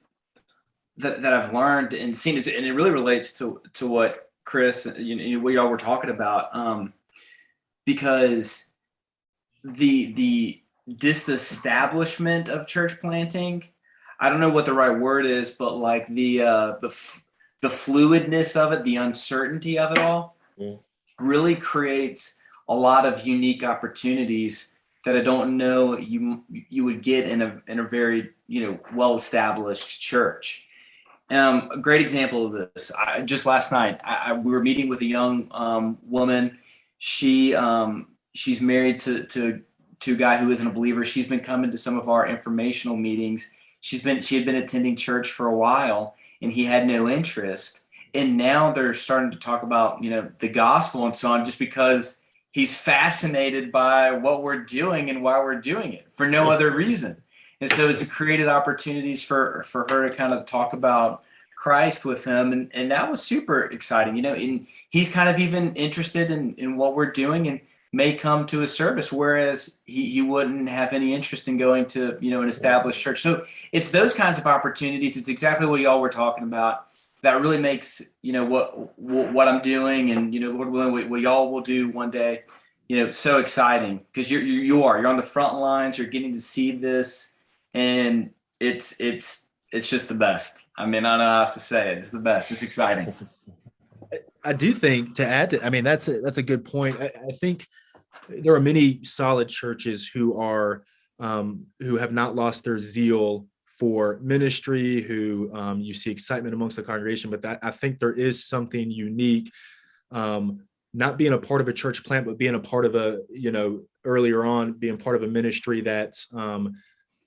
that I've learned and seen is, and it really relates to what Chris, what y'all were talking about, because the disestablishment of church planting, I don't know what the right word is, but like the fluidness of it, the uncertainty of it all, really creates a lot of unique opportunities that I don't know you would get in a very well-established church. A great example of this, just last night, we were meeting with a young woman. She's married to a guy who isn't a believer. She's been coming to some of our informational meetings. She had been attending church for a while, and he had no interest. And now they're starting to talk about, the gospel and so on, just because he's fascinated by what we're doing and why we're doing it for no other reason. And so it's created opportunities for her to kind of talk about Christ with him. And that was super exciting, and he's kind of even interested in what we're doing and may come to a service, whereas he wouldn't have any interest in going to, an established church. So it's those kinds of opportunities. It's exactly what y'all were talking about. That really makes, what I'm doing and, Lord willing, what y'all will do one day, so exciting, because you're on the front lines, you're getting to see this, and it's just the best. I mean, I don't know how else to say it. It's the best. It's exciting. I do think, to add to, I mean, that's a good point. I think there are many solid churches who have not lost their zeal for ministry, who you see excitement amongst the congregation. But I think there is something unique, not being a part of a church plant, but being a part of earlier on, being part of a ministry that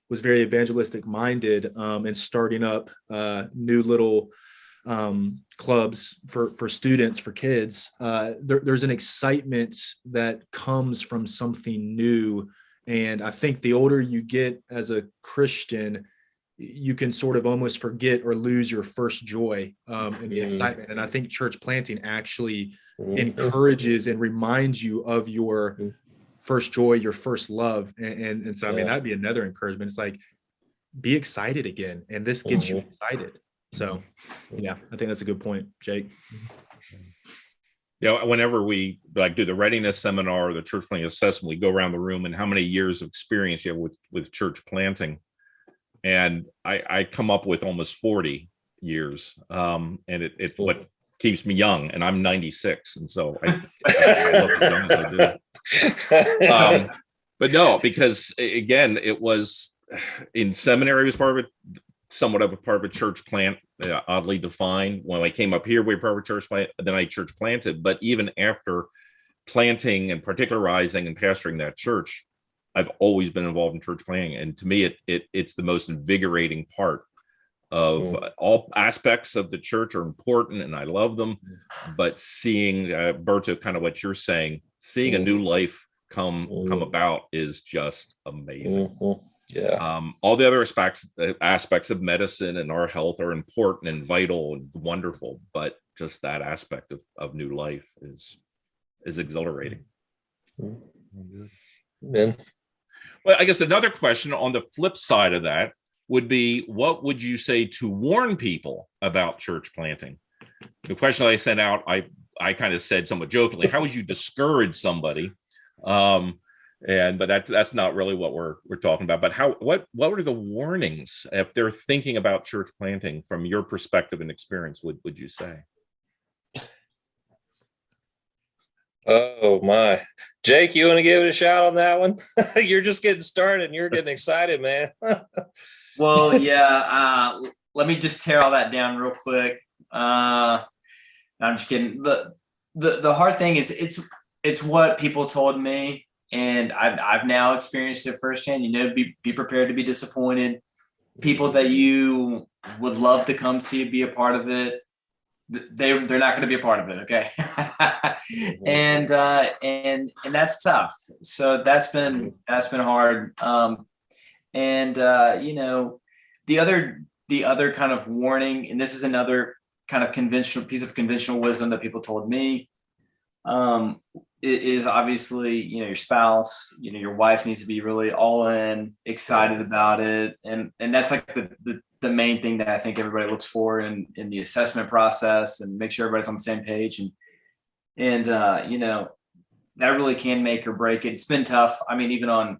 was very evangelistic minded, and starting up new little clubs for students, for kids. There's an excitement that comes from something new. And I think the older you get as a Christian, you can sort of almost forget or lose your first joy and the excitement. And I think church planting actually encourages and reminds you of your first joy, your first love. And so, I mean, that'd be another encouragement. It's like, be excited again. And this gets you excited. So, yeah, I think that's a good point, Jake. Whenever we do the readiness seminar or the church planting assessment, we go around the room and how many years of experience you have with church planting. And I come up with almost 40 years. And it what keeps me young, and I'm 96. And so I look as young as I do. But no, because again, it was in seminary, it was part of it, somewhat of a part of a church plant, oddly defined. When I came up here, we were part of a church plant, then I church planted. But even after planting and particularizing and pastoring that church, I've always been involved in church planting. And to me, it's the most invigorating part of all aspects of the church are important, and I love them. But seeing, Berto, kind of what you're saying, seeing a new life come about is just amazing. Yeah. All the other aspects of medicine and our health are important and vital and wonderful, but just that aspect of new life is exhilarating. Ben? Well, I guess another question on the flip side of that would be, what would you say to warn people about church planting? The question I sent out, I kind of said somewhat jokingly, how would you discourage somebody? But that's not really what we're talking about. But what are the warnings if they're thinking about church planting from your perspective and experience? Would you say? Oh my, Jake, you want to give it a shot on that one? You're just getting started and you're getting excited, man. Well, yeah. Let me just tear all that down real quick. I'm just kidding. The hard thing is it's what people told me, and I've now experienced it firsthand. Be prepared to be disappointed. People that you would love to come see be a part of it, they're not going to be a part of it. Okay. And that's tough. So that's been hard. The other kind of warning, and this is another kind of piece of conventional wisdom that people told me, is obviously, your spouse, your wife needs to be really all in, excited about it. And that's like the main thing that I think everybody looks for in the assessment process, and make sure everybody's on the same page. And that really can make or break it. It's been tough. I mean, even I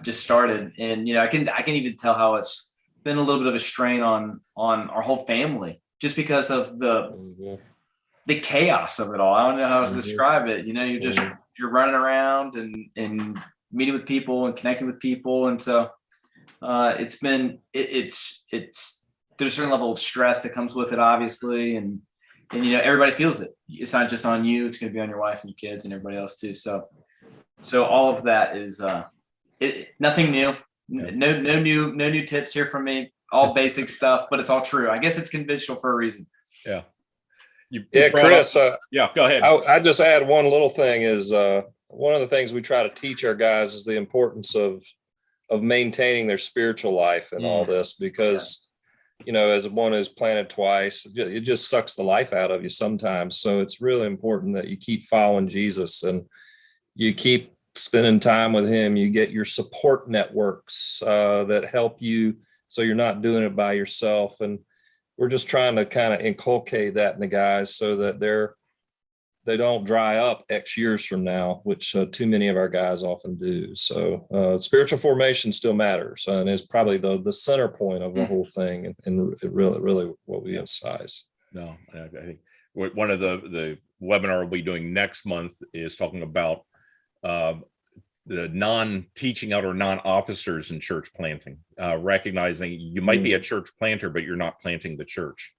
just started, and I can even tell how it's been a little bit of a strain on our whole family, just because of the chaos of it all. I don't know how else to describe it. You're running around and meeting with people and connecting with people. And so it's there's a certain level of stress that comes with it, obviously. And everybody feels it. It's not just on you. It's going to be on your wife and your kids and everybody else too. So all of that is nothing new. No new tips here from me. All basic stuff, but it's all true. I guess it's conventional for a reason. Yeah. Chris. Go ahead. I just add one little thing is one of the things we try to teach our guys is the importance of maintaining their spiritual life and all this, because as one is planted twice, it just sucks the life out of you sometimes. So it's really important that you keep following Jesus and you keep spending time with him. You get your support networks that help you, so you're not doing it by yourself. And we're just trying to kind of inculcate that in the guys so that they don't dry up X years from now, which too many of our guys often do. So spiritual formation still matters, and is probably the center point of the whole thing, and really what we emphasize. No, I think one of the webinar we'll be doing next month is talking about the non-teaching out or non-officers in church planting, recognizing you might be a church planter, but you're not planting the church.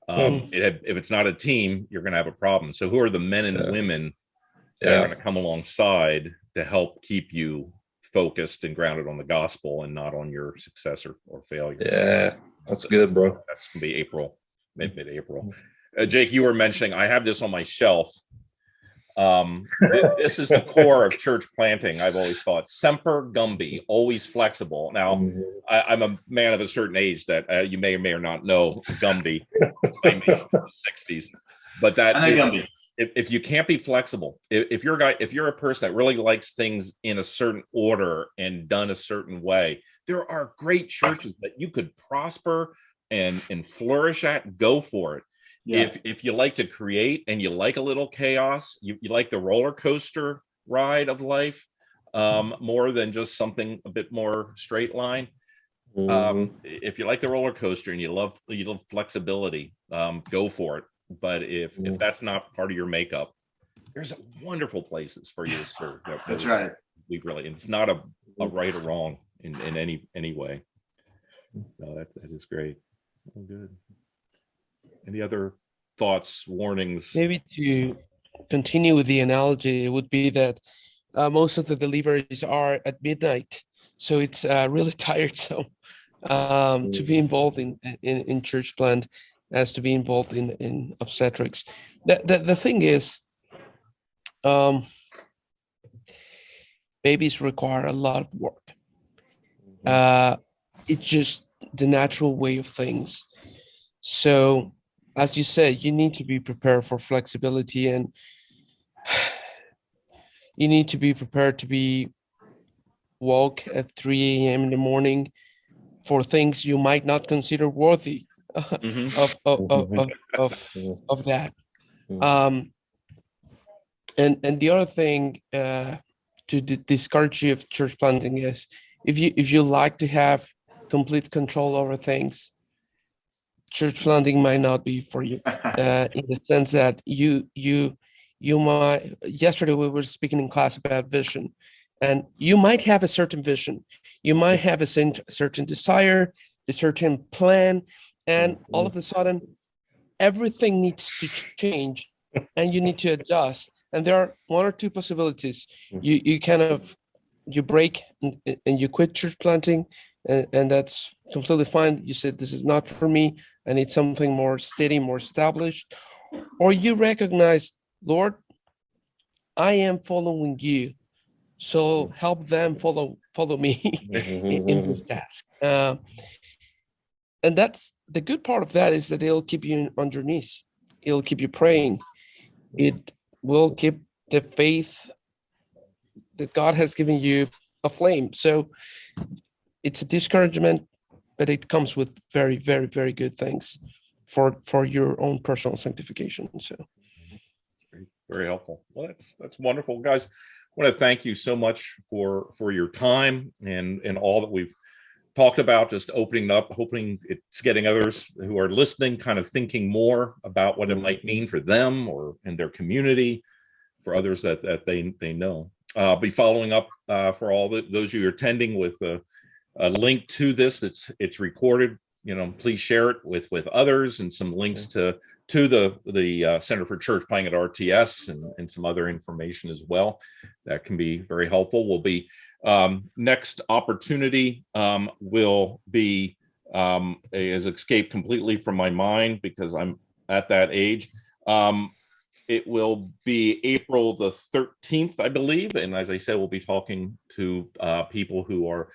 If it's not a team, you're going to have a problem. So who are the men and women that are going to come alongside to help keep you focused and grounded on the gospel and not on your success or failure? Yeah, that's good, bro. That's going to be April, mid-April. Jake, you were mentioning, I have this on my shelf. This is the core of church planting. I've always thought Semper Gumby, always flexible. Now, I'm a man of a certain age that you may or may not know Gumby from the 60s, but that I know Gumby. If you can't be flexible, if you're a person that really likes things in a certain order and done a certain way, there are great churches that you could prosper and flourish at. Go for it. Yeah. If you like to create and you like a little chaos, you like the roller coaster ride of life more than just something a bit more straight line. If you like the roller coaster and you love flexibility, go for it. But if that's not part of your makeup, there's wonderful places for you to serve. That's right. We really, it's not a right or wrong in any way. No, that is great. Oh, good. Any other thoughts, warnings? Maybe to continue with the analogy, it would be that most of the deliveries are at midnight, so it's really tiresome to be involved in church plant as to be involved in obstetrics. The thing is, babies require a lot of work. It's just the natural way of things. So, as you said, you need to be prepared for flexibility, and you need to be prepared to be woke at 3 a.m. in the morning for things you might not consider worthy of that. And the other thing to discourage you of church planting is if you like to have complete control over things, church planting might not be for you, in the sense that you might. Yesterday we were speaking in class about vision, and you might have a certain vision, you might have a certain desire, a certain plan, and all of a sudden everything needs to change, and you need to adjust. And there are one or two possibilities. You break and you quit church planting, and that's completely fine. You said, this is not for me. I need something more steady, more established. Or you recognize, Lord, I am following you, so help them follow me in this task. And that's the good part of that, is that it'll keep you on your knees. It'll keep you praying. It will keep the faith that God has given you aflame. So it's a discouragement, but it comes with very, very, very good things for your own personal sanctification. So very helpful. Well, that's wonderful, guys. I want to thank you so much for your time and all that we've talked about, just opening up, hoping it's getting others who are listening kind of thinking more about what it might mean for them or in their community, for others that they know. I'll be following up for all those of you attending with a link to this. It's recorded. Please share it with others, and some links to the Center for Church Planting at RTS and some other information as well. That can be very helpful. Will be next opportunity will be has escaped completely from my mind because I'm at that age. It will be April the 13th, I believe. And as I said, we'll be talking to people who are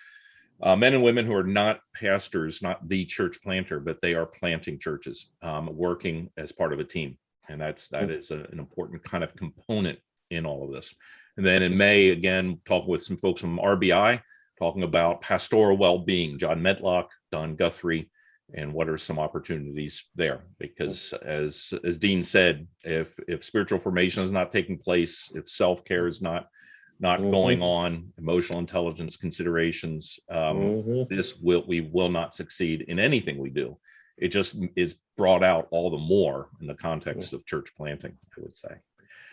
men and women who are not pastors, not the church planter, but they are planting churches, working as part of a team. And that is an important kind of component in all of this. And then in May, again, talking with some folks from RBI, talking about pastoral well-being, John Medlock, Don Guthrie, and what are some opportunities there. Because as Dean said, if spiritual formation is not taking place, if self-care is not going on, emotional intelligence considerations, we will not succeed in anything we do. It just is brought out all the more in the context of church planting, I would say.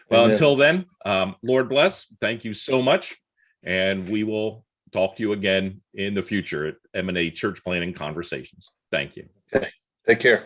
Well, until then, Lord bless. Thank you so much. and we will talk to you again in the future at M&A Church Planning Conversations. Thank you. Okay. Take care.